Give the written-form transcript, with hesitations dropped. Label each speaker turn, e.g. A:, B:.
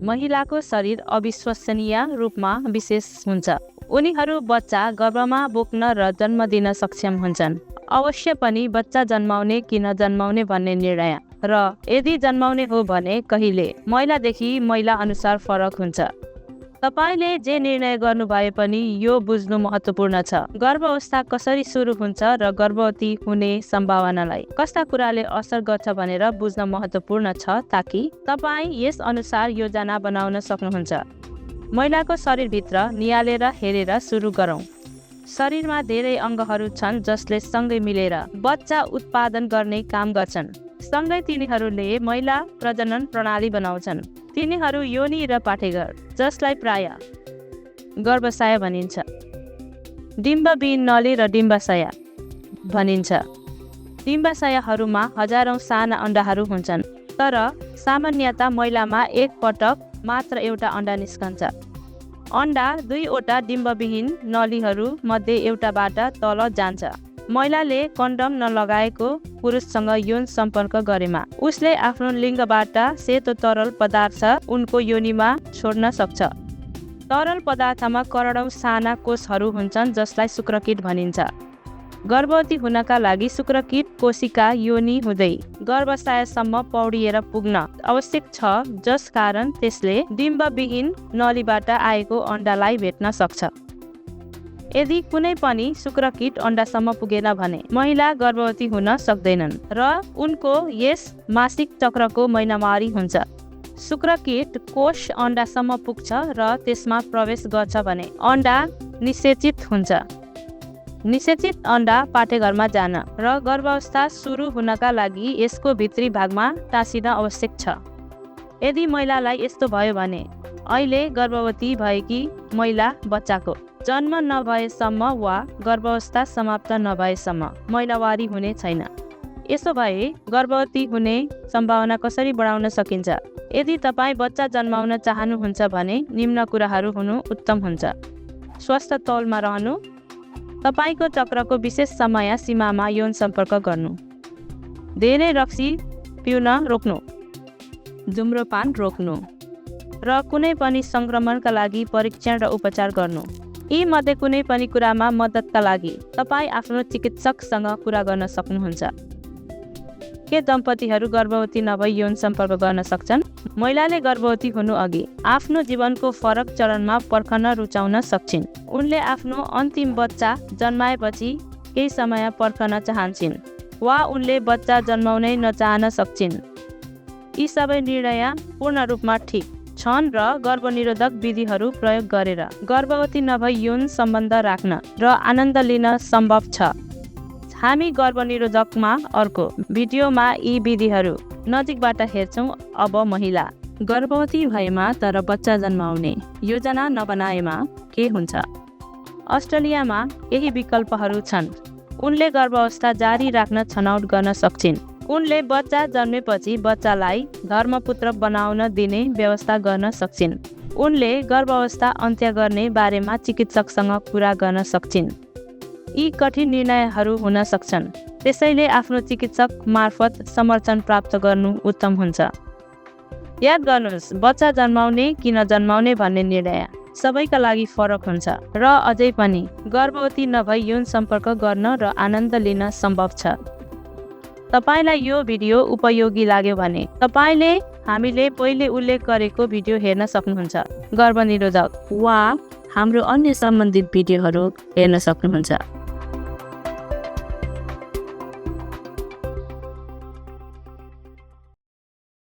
A: महिलाको शरीर अविश्वसनीय रूपमा विशेष हुन्छ। उनीहरू बच्चा गर्भमा बोक्न र जन्म दिन सक्षम हुन्छन्। अवश्य पनि बच्चा जन्माउने कि नजन्माउने भन्ने निर्णय र यदि जन्माउने हो भने कहिले महिलादेखि महिला अनुसार फरक हुन्छ। तपाईले जे निर्णय गर्नु भए पनि यो बुझ्नु महत्त्वपूर्ण छ। गर्भावस्था कसरी सुरु हुन्छ र गर्भवती हुने सम्भावनालाई कस्ता कुराले असर गर्छ भनेर बुझ्न महत्त्वपूर्ण छ ताकि तपाईँ यस अनुसार योजना बनाउन सक्नुहुन्छ। महिलाको शरीरभित्र नियालेर हेरेर सुरु गरौँ। शरीरमा धेरै अङ्गहरू छन् जसले सँगै मिलेर बच्चा उत्पादन गर्ने काम गर्छन्। सँगै तिनीहरूले महिला प्रजनन प्रणाली बनाउँछन्। तिनीहरू योनि र पाठेघर, जसलाई प्राय गर्भाशय भनिन्छ, डिम्बविहीन नली र डिम्बाशय भनिन्छ। डिम्बाशयहरूमा हजारौं साना अण्डाहरू हुन्छन्, तर सामान्यतः महिलामा एक पटक मात्र एउटा अण्डा निस्कन्छ। अण्डा दुईवटा डिम्बविहीन नलीहरू मध्ये एउटाबाट तल जान्छ। महिलाले कन्डम नलगाएको पुरुषसँग यौन सम्पर्क गरेमा उसले आफ्नो लिङ्गबाट सेतो तरल पदार्थ उनको योनिमा छोड्न सक्छ। तरल पदार्थमा करोडौं साना कोषहरू हुन्छन् जसलाई शुक्रकीट भनिन्छ। गर्भवती हुनका लागि शुक्रकीट कोशिका योनि हुँदै गर्भाशयसम्म पौडिएर पुग्न आवश्यक छ, जसकारण त्यसले डिम्बविहीन नलीबाट आएको अण्डालाई भेट्न सक्छ। यदि कुनै पनि शुक्रकीट अण्डासम्म पुगेन भने महिला गर्भवती हुन सक्दैनन् र उनको यस मासिक चक्रको महिनावारी हुन्छ। शुक्रकीट कोष अण्डासम्म पुग्छ र त्यसमा प्रवेश गर्छ भने अण्डा निषेचित हुन्छ। निषेचित अण्डा पाठेघरमा जान र गर्भावस्था सुरु हुनका लागि यसको भित्री भागमा टाँसिन आवश्यक छ। यदि महिलालाई यस्तो भयो भने अहिले गर्भवती भएकी महिला बच्चाको जन्म नभएसम्म वा गर्भावस्था समाप्त नभएसम्म महिनावारी हुने छैन। यसो भए गर्भवती हुने सम्भावना कसरी बढाउन सकिन्छ? यदि तपाईँ बच्चा जन्माउन चाहनुहुन्छ भने निम्न कुराहरू हुनु उत्तम हुन्छ। स्वस्थ तौलमा रहनु, तपाईँको चक्रको विशेष समय सीमामा यौन सम्पर्क गर्नु, धेरै रक्सी पिउन रोक्नु, धुम्रपान रोक्नु र कुनै पनि सङ्क्रमणका लागि परीक्षण र उपचार गर्नु। यी मध्ये कुनै पनि कुरामा मद्दतका लागि तपाईँ आफ्नो चिकित्सकसँग कुरा गर्न सक्नुहुन्छ। के दम्पतिहरू गर्भवती नभई यौन सम्पर्क गर्न सक्छन्? महिलाले गर्भवती हुनु अघि आफ्नो जीवनको फरक चरणमा पर्खन रुचाउन सक्छिन्। उनले आफ्नो अन्तिम बच्चा जन्माएपछि केही समय पर्खन चाहन्छन् वा उनले बच्चा जन्माउनै नचाहन सक्छिन्। यी सबै निर्णय पूर्ण रूपमा ठिक छन् र गर्भनिरोधक विधिहरू प्रयोग गरेर गर्भवती नभई यौन सम्बन्ध राख्न र आनन्द लिन सम्भव छ। हामी गर्भनिरोधकमा अर्को भिडियोमा यी विधिहरू नजिकबाट हेर्छौँ। अब महिला गर्भवती भएमा तर बच्चा जन्माउने योजना नबनाएमा के हुन्छ? अस्ट्रेलियामा यही विकल्पहरू छन्। उनले गर्भावस्था जारी राख्न छनौट गर्न सक्छिन्। उनले बच्चा जन्मेपछि बच्चालाई धर्मपुत्र बनाउन दिने व्यवस्था गर्न सक्छिन्। उनले गर्भावस्था अन्त्य गर्ने बारेमा चिकित्सकसँग कुरा गर्न सक्छिन्। यी कठिन निर्णयहरू हुन सक्छन्, त्यसैले आफ्नो चिकित्सक मार्फत समर्थन प्राप्त गर्नु उत्तम हुन्छ। याद गर्नुहोस्, बच्चा जन्माउने कि नजन्माउने भन्ने निर्णय सबैका लागि फरक हुन्छ र अझै पनि गर्भवती नभई यौन सम्पर्क गर्न र आनन्द लिन सम्भव छ। तपाईलाई यो भिडियो उपयोगी लाग्यो भने तपाईले हामीले पहिले उल्लेख गरेको भिडियो हेर्न सक्नुहुन्छ। गर्भनिरोधक वा हाम्रो अन्य सम्बन्धित भिडियोहरू हेर्न सक्नुहुन्छ।